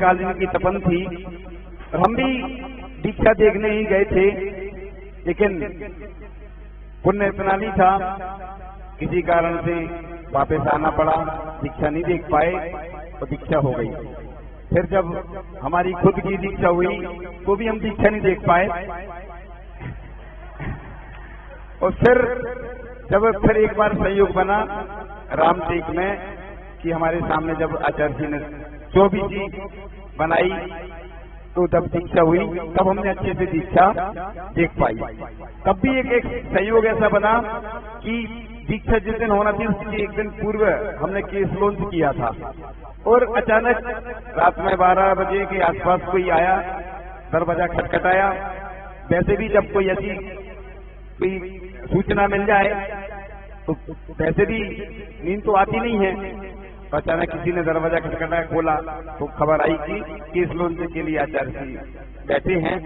मल्लिकार्जुन की तपन थी और हम भी दीक्षा देखने ही गए थे, लेकिन पुण्य इतना नहीं था, किसी कारण से वापस आना पड़ा, दीक्षा नहीं देख पाए और दीक्षा हो गई। फिर जब हमारी खुद की दीक्षा हुई तो भी हम दीक्षा नहीं देख पाए। और फिर एक बार संयोग बना रामटेक में कि हमारे सामने जब आचार्य जी ने 24 बनाई तो जब दीक्षा हुई तब हमने अच्छे से दीक्षा देख पाई। तब भी एक संयोग ऐसा बना कि दीक्षा जिस दिन होना थी उसके एक दिन पूर्व हमने केस लॉन्च किया था और अचानक रात में 12 बजे के आसपास कोई आया, दरवाजा खटखटाया। वैसे भी जब कोई ऐसी कोई सूचना मिल जाए तो वैसे भी नींद तो आती नहीं है, तो अचानक किसी ने दरवाजा खटखटाया, खोला तो खबर आई कि केस लॉन्च के लिए आचार्य जी बैठे हैं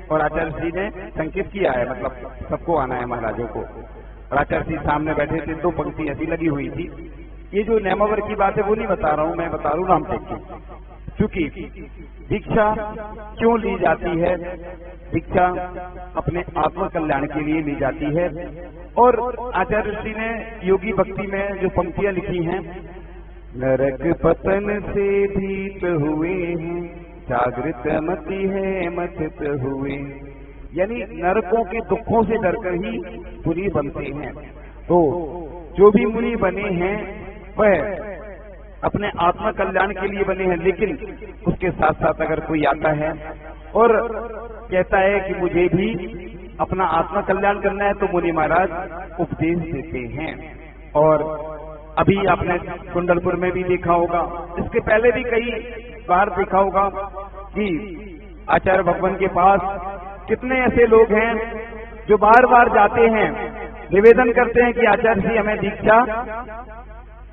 और आचार्य जी ने संकेत किया है, मतलब सबको आना है महाराजों को। और आचार्य जी सामने बैठे थे, 2 पंक्ति ऐसी लगी हुई थी। ये जो नेमावर की बात है वो नहीं बता रहा हूं, मैं बता रहा हूं रामटेक की। क्योंकि दीक्षा क्यों ली जाती है, दीक्षा अपने आत्म कल्याण के लिए ली जाती है। और आचार्य ऋषि ने योगी भक्ति में जो पंक्तियां लिखी हैं, नरक पतन से भीत हुए हैं, जागृत मति है मथित हुए, यानी नरकों के दुखों से डरकर ही मुनि बनते हैं। तो जो भी मुनि बने हैं वह अपने आत्म कल्याण के लिए बने हैं, लेकिन उसके साथ साथ अगर कोई आता है और कहता है कि मुझे भी अपना आत्म कल्याण करना है तो मुनि महाराज उपदेश देते हैं। और अभी आपने कुंडलपुर में भी देखा होगा, इसके पहले भी कई बार देखा होगा कि आचार्य भगवान के पास कितने ऐसे लोग हैं जो बार बार जाते हैं, निवेदन करते हैं कि आचार्य जी हमें दीक्षा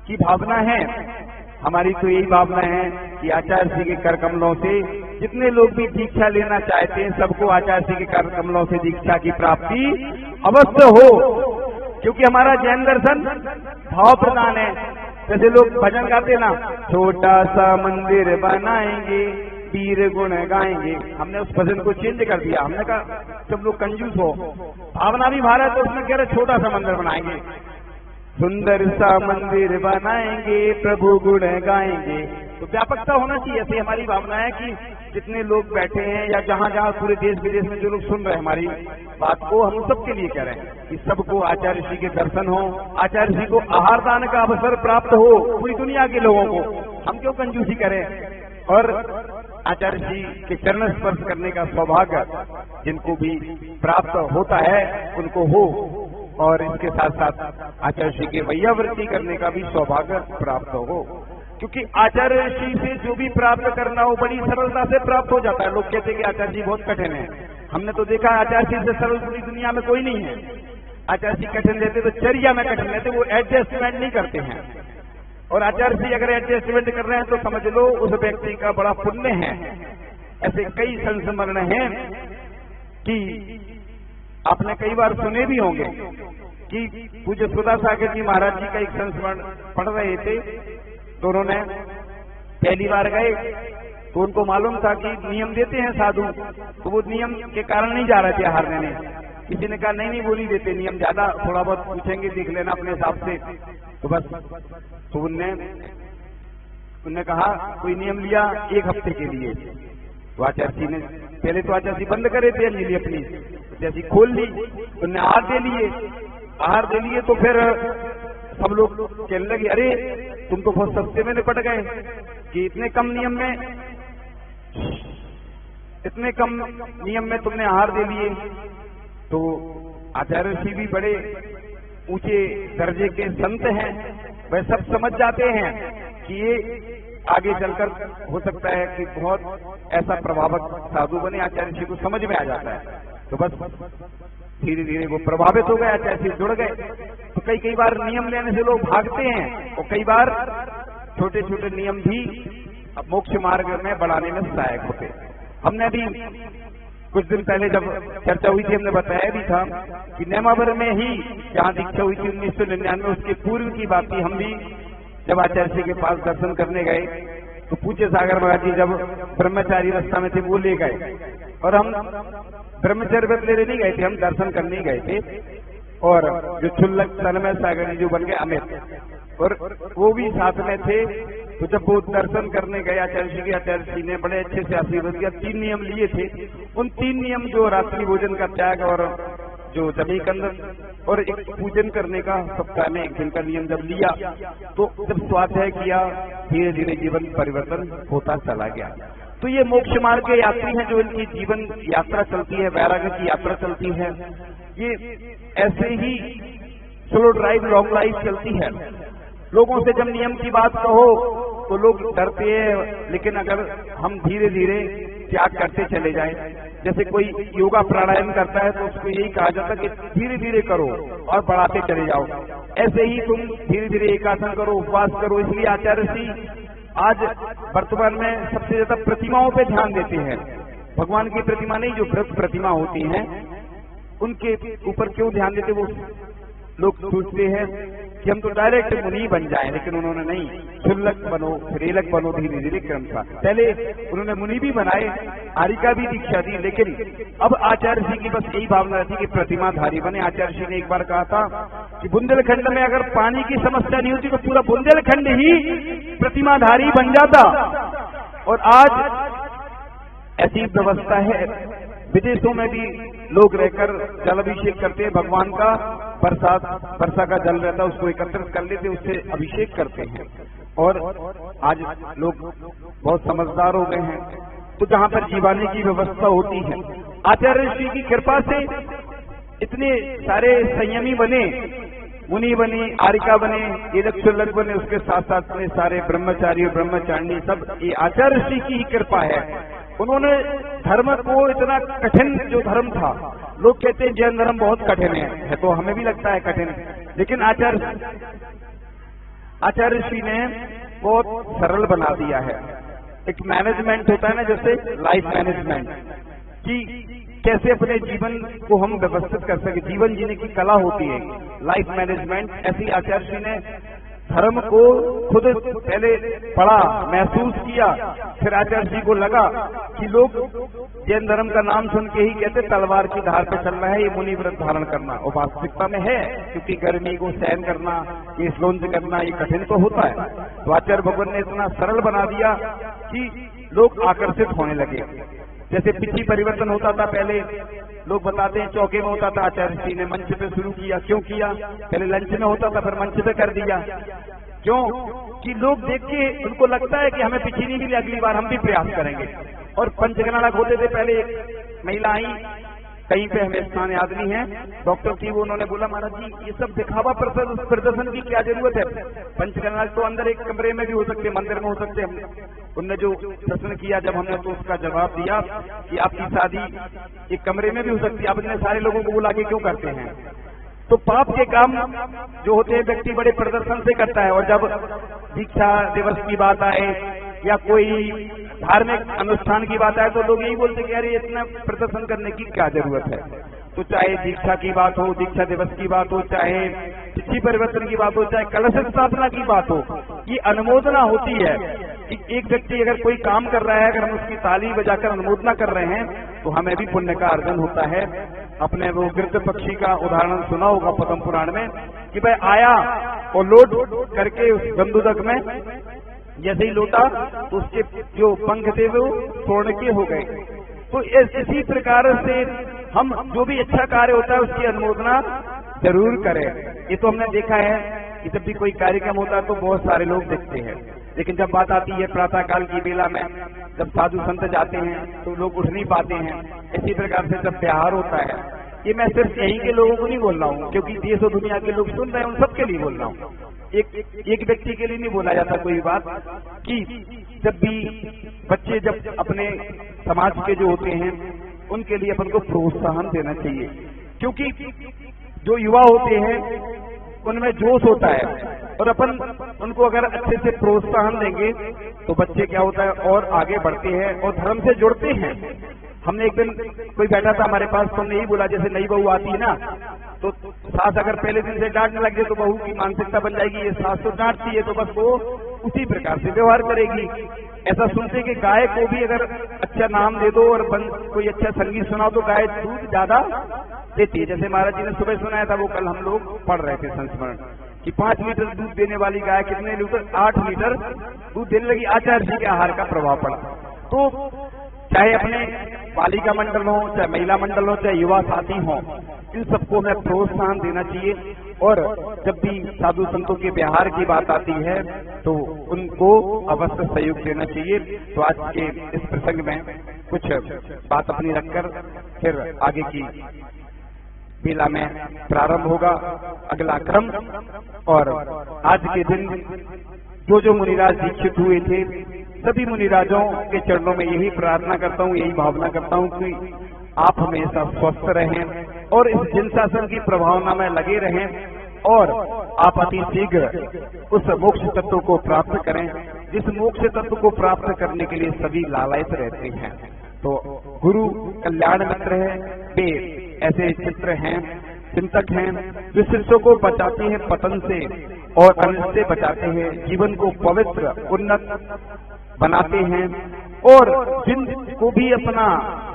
की भावना है। हमारी तो यही भावना है कि आचार्य जी के कर कमलों से जितने लोग भी दीक्षा लेना चाहते हैं सबको आचार्य जी के कर कमलों से दीक्षा की प्राप्ति अवश्य हो, क्योंकि हमारा जैन दर्शन भाव प्रधान है। जैसे लोग भजन गाते ना, छोटा सा मंदिर बनाएंगे वीर गुण गाएंगे, हमने उस भजन को चेंज कर दिया। हमने कहा सब लोग कंजूस हो, भावना भी भारत तो उसमें कह रहे छोटा सा मंदिर बनाएंगे, सुंदर सा मंदिर बनाएंगे, प्रभु गुण गाएंगे। तो व्यापकता होना चाहिए। ऐसी हमारी भावना है कि जितने लोग बैठे हैं या जहाँ जहाँ पूरे देश विदेश में जो लोग सुन रहे हैं हमारी बात को, हम सबके लिए कह रहे हैं कि सबको आचार्य जी के दर्शन हो, आचार्य जी को आहार दान का अवसर प्राप्त हो पूरी दुनिया के लोगों को। हम क्यों कंजूसी करें, और आचार्य जी के चरण स्पर्श करने का सौभाग्य जिनको भी प्राप्त होता है उनको हो, और इसके साथ साथ आचार्य जी के वैयावृत्ति करने का भी सौभाग्य प्राप्त हो। क्योंकि आचार्य जी से जो भी प्राप्त करना हो बड़ी सरलता से प्राप्त हो जाता है। लोग कहते हैं कि आचार्य जी बहुत कठिन है, हमने तो देखा आचार्य जी से सरल पूरी दुनिया में कोई नहीं है। आचार्य जी कठिन रहते तो चर्या में कठिन रहते, वो एडजस्टमेंट नहीं करते हैं। और आचार्य जी अगर एडजस्टमेंट कर रहे हैं तो समझ लो उस व्यक्ति का बड़ा पुण्य है। ऐसे कई संस्मरण हैं कि आपने कई बार सुने भी होंगे कि पूज्य सुधा सागर जी महाराज जी का एक संस्मरण पढ़ रहे थे, तो उन्होंने पहली बार गए तो उनको मालूम था कि नियम देते हैं साधु, तो वो नियम के कारण नहीं जा रहे थे आहार लेने। किसी ने कहा नहीं वो नहीं देते नियम, ज्यादा थोड़ा बहुत पूछेंगे देख लेना अपने हिसाब से, तो बस। तो उनने कहा कोई नियम लिया 1 हफ्ते के लिए, तो आचार्य जी ने पहले तो आचार्य जी बंद करे थे अंजलि अपनी, जैसी खोल ली, उनने आहार दे लिए तो फिर सब लोग कहने लगे अरे तुम तो बहुत सस्ते में निपट गए कि इतने कम नियम में तुमने आहार दे लिए। तो आचार्य जी भी बड़े ऊंचे दर्जे के संत हैं, वह सब समझ जाते हैं कि ये आगे चलकर हो सकता है कि बहुत ऐसा प्रभावक साधु बने। आचार्य जी को समझ में आ जाता है, तो बस धीरे धीरे वो प्रभावित हो गए, आचार्य जी जुड़ गए। तो कई बार नियम लेने से लोग भागते हैं, और कई बार छोटे छोटे नियम भी मोक्ष मार्ग में बढ़ाने में सहायक होते। हमने अभी कुछ दिन पहले जब चर्चा हुई थी हमने बताया भी था कि नेमावर में ही जहाँ दीक्षा हुई थी 1999, उसके पूर्व की बात थी। हम भी जब आचार्य जी के पास दर्शन करने गए तो पूज्य सागर महाराज जी जब ब्रह्मचारी रास्ता में थे वो ले गए, और हम ब्रह्मचर्य व्रत लेने नहीं गए थे, हम दर्शन करने ही गए थे। और जो क्षुल्लक तन्मय सागर जी जो बन गए अमित, और वो भी साथ में थे। तो जब वो दर्शन करने गए आचार्य श्री ने बड़े अच्छे से आशीर्वाद दिया। 3 नियम लिए थे, उन 3 नियम जो रात्रि भोजन का त्याग और जो जमी कंदन और एक पूजन करने का सप्ताह में 1 दिन का नियम जब लिया, तो जब स्वाध्याय किया धीरे धीरे जीवन परिवर्तन होता चला गया। तो ये मोक्ष मार्ग के यात्री हैं, जो इनकी जीवन यात्रा चलती है, वैराग्य की यात्रा चलती है। ये ऐसे ही स्लो ड्राइव लॉन्ग लाइफ चलती है। लोगों से जब नियम की बात कहो तो लोग डरते हैं, लेकिन अगर हम धीरे धीरे त्याग करते चले जाएं, जैसे कोई योगा प्राणायाम करता है तो उसको यही कहा जाता है कि धीरे धीरे करो और बढ़ाते चले जाओ। ऐसे ही तुम धीरे धीरे एकासन करो, उपवास करो। इसलिए आचार्य श्री आज वर्तमान में सबसे ज्यादा प्रतिमाओं पे ध्यान देते हैं। भगवान की प्रतिमा नहीं, जो व्रत प्रतिमा होती हैं उनके ऊपर क्यों ध्यान देते। वो लोग सोचते हैं कि हम तो डायरेक्ट मुनि बन जाएं, लेकिन उन्होंने नहीं, क्षुल्लक बनो श्रेलक बनो धीरे धीरे क्रम था। पहले उन्होंने मुनि भी बनाए, आरिका भी दीक्षा दी, लेकिन अब आचार्य जी की बस यही भावना थी कि प्रतिमाधारी बने। आचार्य जी ने एक बार कहा था कि बुंदेलखंड में अगर पानी की समस्या नहीं होती तो पूरा बुंदेलखंड ही प्रतिमाधारी बन जाता। और आज ऐसी व्यवस्था है, विदेशों में भी लोग रहकर जल अभिषेक करते हैं। भगवान का वर्षा का जल रहता है, उसको एकत्रित कर लेते, उससे अभिषेक करते हैं। और आज लोग बहुत समझदार हो गए हैं, तो जहां पर जीवाने की व्यवस्था होती है, आचार्य श्री की कृपा से इतने सारे संयमी बने, मुनि बने, आरिका बने, एलक्षुल्लक बने, उसके साथ साथ में सारे ब्रह्मचारी और ब्रह्मचारिणी सब ये आचार्य श्री की ही कृपा है। उन्होंने धर्म को इतना कठिन, जो धर्म था, लोग कहते हैं जैन धर्म बहुत कठिन है, तो हमें भी लगता है कठिन, लेकिन आचार्य श्री ने बहुत सरल बना दिया है। एक मैनेजमेंट होता है ना, जैसे लाइफ मैनेजमेंट, कि कैसे अपने जीवन को हम व्यवस्थित कर सके, जीवन जीने की कला होती है लाइफ मैनेजमेंट। ऐसी आचार्य श्री ने धर्म को खुद पहले पढ़ा, महसूस किया, फिर आचार्य जी को लगा कि लोग जैन धर्म का नाम सुन के ही कहते तलवार की धार पे चलना है, ये मुनि व्रत धारण करना, और वास्तविकता में है, क्योंकि गर्मी को सहन करना, ये स्लोंज करना, ये कठिन तो होता है। तो आचार्य भगवान ने इतना सरल बना दिया कि लोग आकर्षित होने लगे। जैसे पिछली परिवर्तन होता था, पहले लोग बताते हैं चौके में होता था, आचार्य श्री ने मंच पे शुरू किया। क्यों किया? पहले लंच में होता था, फिर मंच पे कर दिया। क्यों? कि लोग देख के उनको लगता है कि हमें पिछली नहीं मिली, अगली बार हम भी प्रयास करेंगे। और पंचगणना होते थे, पहले एक महिला आई, कहीं पे हमें स्थान याद नहीं है, डॉक्टर थी, वो उन्होंने बोला महाराज जी ये सब दिखावा प्रदर्शन की क्या जरूरत है, पंचगणना तो अंदर एक कमरे में भी हो सकते, मंदिर में हो सकते। उनने जो प्रश्न किया जब हमने तो उसका जवाब दिया कि आपकी शादी एक कमरे में भी हो सकती है, आप इतने सारे लोगों को बुला के क्यों करते हैं? तो पाप के काम जो होते हैं व्यक्ति बड़े प्रदर्शन से करता है, और जब दीक्षा दिवस की बात आए या कोई धार्मिक अनुष्ठान की बात आए तो लोग यही बोलते कि यार इतना प्रदर्शन करने की क्या जरूरत है। तो चाहे दीक्षा की बात हो, दीक्षा दिवस की बात हो, चाहे तिथि परिवर्तन की बात हो, चाहे कलश स्थापना की बात हो, ये अनुमोदना होती है कि एक व्यक्ति अगर कोई काम कर रहा है, अगर हम उसकी ताली बजाकर अनुमोदना कर रहे हैं तो हमें भी पुण्य का अर्जन होता है। अपने वो गिरध पक्षी का उदाहरण सुना होगा पद्म पुराण में, कि भाई आया और लोड करके उस गंदुदक में जैसे ही लौटा तो उसके जो पंख थे वो तोड़ के हो गए। तो इसी प्रकार से हम जो भी अच्छा कार्य होता है उसकी अनुमोदना जरूर करें। ये तो हमने देखा है कि जब भी कोई कार्यक्रम होता है तो बहुत सारे लोग देखते हैं, लेकिन जब बात आती है प्रातः काल की बेला में, जब साधु संत जाते हैं तो लोग उठ नहीं पाते हैं। इसी प्रकार से जब त्योहार होता है, ये मैं सिर्फ यहीं के लोगों को नहीं बोल रहा हूँ, क्योंकि देश और दुनिया के लोग सुन रहे हैं, उन सबके लिए बोल रहा हूँ। एक व्यक्ति के लिए नहीं बोला जाता कोई बात, कि जब भी बच्चे जब अपने समाज के जो होते हैं उनके लिए अपन को प्रोत्साहन देना चाहिए, क्योंकि जो युवा होते हैं उनमें जोश होता है, और अपन उनको अगर अच्छे से प्रोत्साहन देंगे तो बच्चे क्या होता है और आगे बढ़ते हैं और धर्म से जुड़ते हैं। हमने एक दिन कोई बैठा था हमारे पास, तो हमने यही बोला जैसे नई बहू आती है ना, तो सास अगर पहले दिन से डांटने लग जाए तो बहू की मानसिकता बन जाएगी ये सास तो डांटती है, तो बस वो उसी प्रकार से व्यवहार करेगी। ऐसा सुनते कि गाय को भी अगर अच्छा नाम दे दो और कोई अच्छा संगीत सुनाओ तो गाय दूध ज्यादा देती है। जैसे महाराज जी ने सुबह सुनाया था, वो कल हम लोग पढ़ रहे थे संस्मरण, कि 5 लीटर दूध देने वाली गाय कितने लीटर, 8 लीटर दूध देने लगी। आचार्य जी के आहार का प्रभाव पड़ा। तो चाहे अपने बालिका मंडल हो, चाहे महिला मंडल हो, चाहे युवा साथी हो, इन सबको हमें प्रोत्साहन देना चाहिए। और जब भी साधु संतों के व्यवहार की बात आती है तो उनको अवश्य सहयोग देना चाहिए। तो आज के इस प्रसंग में कुछ बात अपनी रखकर फिर आगे की बेला में प्रारंभ होगा अगला क्रम। और आज के दिन जो मुनिराज दीक्षित हुए थे, सभी मुनिराजों के चरणों में यही प्रार्थना करता हूँ, यही भावना करता हूँ कि आप हमेशा स्वस्थ रहें और इस जिनशासन की प्रभावना में लगे रहें और आप अति शीघ्र उस मोक्ष तत्व को प्राप्त करें, जिस मोक्ष तत्व को प्राप्त करने के लिए सभी लालायित रहते हैं। तो गुरु कल्याण मित्र है, वे ऐसे चित्र हैं, चिंतक हैं, जो शिष्यों को बचाते हैं पतन से और अनिष्ट से बचाते हैं, जीवन को पवित्र उन्नत बनाते हैं। और जिनको भी अपना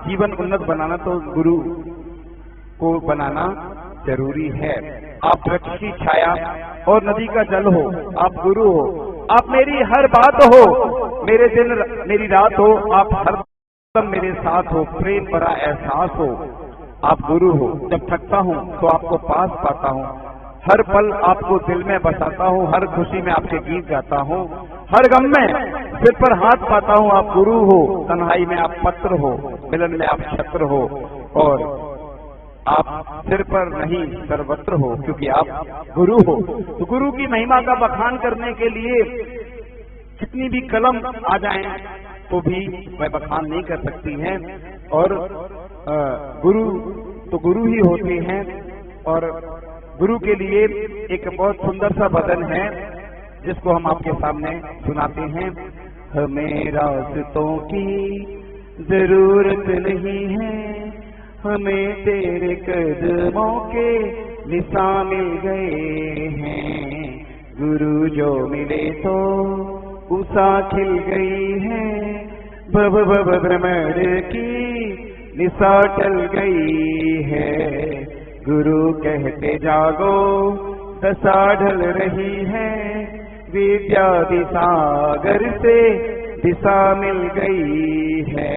जीवन उन्नत बनाना तो गुरु को बनाना जरूरी है। आप वृक्ष की छाया और नदी का जल हो, आप गुरु हो, आप मेरी हर बात हो, मेरे दिन मेरी रात हो, आप हर दम मेरे साथ हो, प्रेम भरा एहसास हो, आप गुरु हो। जब थकता हूँ तो आपको पास पाता हूँ, हर पल आपको दिल में बसाता हूँ, हर खुशी में आपके गीत गाता हूँ, हर गम में सिर पर हाथ पाता हूँ, आप गुरु हो। तन्हाई में आप पत्र हो, मिलन में आप छत्र हो, और आप सिर पर नहीं सर्वत्र हो, क्योंकि आप गुरु हो। तो गुरु की महिमा का बखान करने के लिए कितनी भी कलम आ जाएं तो भी वह बखान नहीं कर सकती हैं। और गुरु तो गुरु ही होते हैं। और गुरु के लिए एक बहुत सुंदर सा भजन है जिसको हम आपके सामने सुनाते हैं। हमें रास्तों की जरूरत नहीं है, हमें तेरे कदमों के निशान मिल गए हैं। गुरु जो मिले तो उषा खिल गई है, भव भव भ्रमर की निशा टल गई है। गुरु कहते जागो दशा ढल रही है, विद्या सागर से दिशा मिल गई है।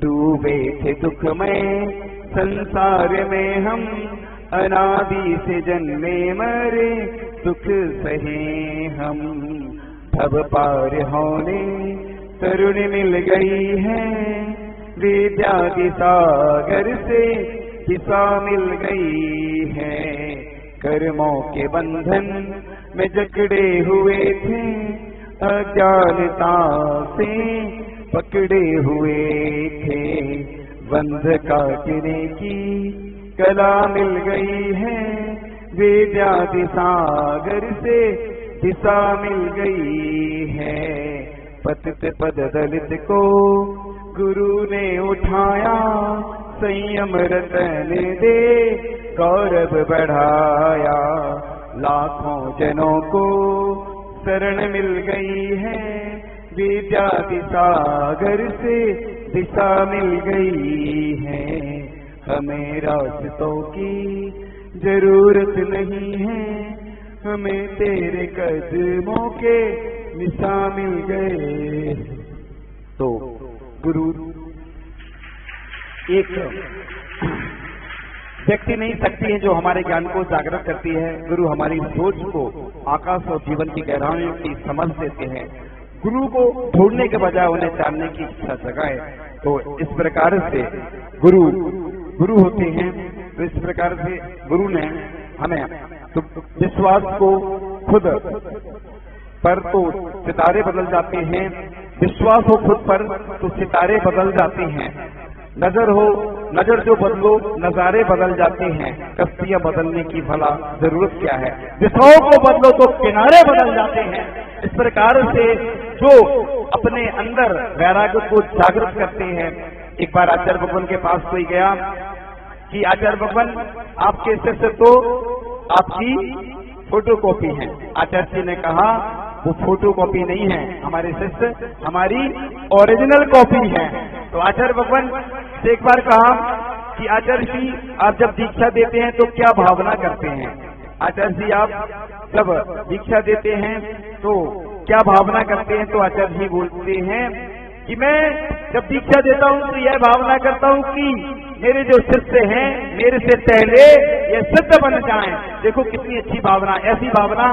डूबे थे दुख में संसार में हम, अनादि से जन्मे मरे दुख सहे हम। भव पार होने तरुण मिल गई है, विद्या सागर से दिशा मिल गई है। कर्मों के बंधन में जकड़े हुए थे, अज्ञानता से पकड़े हुए थे। बंध काटने की कला मिल गई है, विद्या सागर से दिशा मिल गई है। पतित पद दलित को गुरु ने उठाया, संयम रतन दे गौरव बढ़ाया। लाखों जनों को शरण मिल गई है, विद्या सागर से दिशा मिल गई है। हमें रास्तों की जरूरत नहीं है, हमें तेरे कदमों के निशान मिल गए। तो गुरु एक व्यक्ति नहीं सकती है जो हमारे ज्ञान को जागृत करती है। गुरु हमारी सोच को आकाश और जीवन की गहराइयों की समझ देते हैं। गुरु को ढूंढने के बजाय उन्हें जानने की इच्छा जगाए। तो इस प्रकार से गुरु होते हैं। तो इस प्रकार से गुरु ने हमें तो विश्वास को खुद पर तो सितारे बदल जाते हैं, विश्वास हो खुद पर तो सितारे बदल जाते हैं। नजर जो बदलो नजारे बदल जाते हैं। कश्तियां बदलने की भला जरूरत क्या है, दिशाओं को बदलो तो किनारे बदल जाते हैं। इस प्रकार से जो अपने अंदर वैराग्य को जागृत करते हैं। एक बार आचार्य भगवान के पास कोई गया कि आचार्य भगवान आपके शिष्य तो आपकी फोटोकॉपी है। आचार्य जी ने कहा वो फोटो कॉपी नहीं है, हमारे शिष्य हमारी ओरिजिनल कॉपी है। तो आचार्य भगवान से एक बार कहा कि आचार्य जी आप जब दीक्षा देते हैं तो क्या भावना करते हैं? आचार्य जी आप जब दीक्षा देते हैं तो क्या भावना करते हैं? तो आचार्य जी बोलते हैं कि मैं जब दीक्षा देता हूं तो यह भावना करता हूं कि मेरे जो शिष्य हैं मेरे से पहले ये सिद्ध बन जाएं। देखो कितनी अच्छी भावना, ऐसी भावना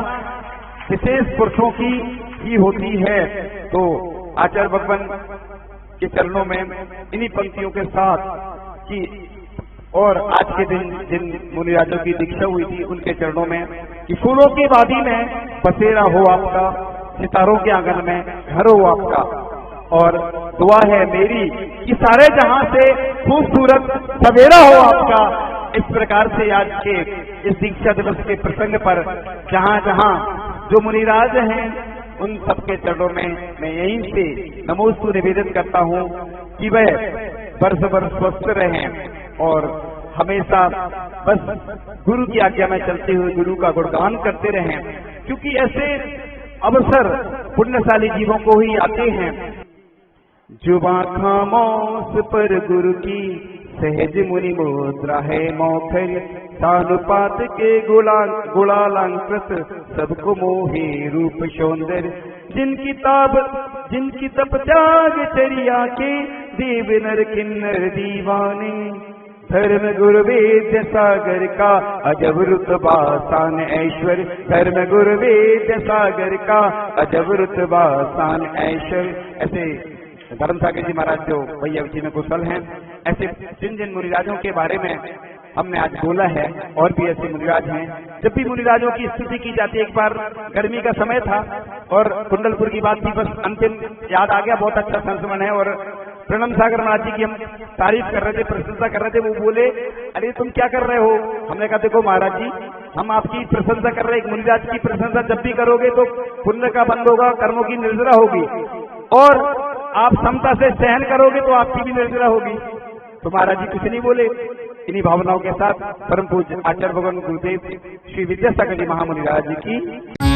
विशेष पुरुषों की ही होती है। तो आचार्य भगवान के चरणों में इन्हीं पंक्तियों के साथ कि और आज के दिन जिन मुनिराजों की दीक्षा हुई थी उनके चरणों में कि फूलों की वादी में बसेरा हो आपका, सितारों के आंगन में घर हो आपका, और दुआ है मेरी कि सारे जहां से खूबसूरत सवेरा हो आपका। इस प्रकार से आज के इस दीक्षा दिवस के प्रसंग पर जहां जहां जो मुनिराज हैं उन सबके चरणों में मैं यहीं से नमोस्तु निवेदन करता हूं कि वह वर्ष वर्ष स्वस्थ रहें और हमेशा बस गुरु की आज्ञा में चलते हुए गुरु का गुणगान करते रहें, क्योंकि ऐसे अवसर पुण्यशाली जीवों को ही आते हैं। जुबां खामोश पर गुरु की सहज मुनि मुद्रा है मौखर, सानुपात के गुणालंकृत सबको मोहे रूप सौंदर्य, जिनकी तप त्याग चरिया के देव नर किन्नर दीवाने, धर्म गुरु वेद सागर का अजब रुतबा शान ऐश्वर्य, धर्म गुरु वेद सागर का अजब रुतबा शान ऐश्वर्य। ऐसे धर्म सागर जी महाराज जो भैया जी में कुशल हैं, ऐसे जिन जिन मुनिराजों के बारे में हमने आज बोला है और भी ऐसे मुनिराज हैं। जब भी मुनिराजों की स्तुति की जाती है, एक बार गर्मी का समय था और कुंडलपुर की बात थी, बस अंतिम याद आ गया, बहुत अच्छा संस्मरण है। और प्रणम सागर महाराज जी की हम तारीफ कर रहे थे, प्रशंसा कर रहे थे। वो बोले अरे तुम क्या कर रहे हो? हमने कहा देखो महाराज जी हम आपकी प्रशंसा कर रहे हैं, एक मुनिराज की प्रशंसा जब भी करोगे तो पुण्य का बंद होगा, कर्मों की निर्जरा होगी, और आप समता से सहन करोगे तो आपकी भी निर्जरा होगी। तो महाराज जी कुछ नहीं बोले। इन्हीं भावनाओं के साथ परम पूज्य आचार्य भगवान गुरुदेव श्री विद्यासागर जी महामुनिराज जी की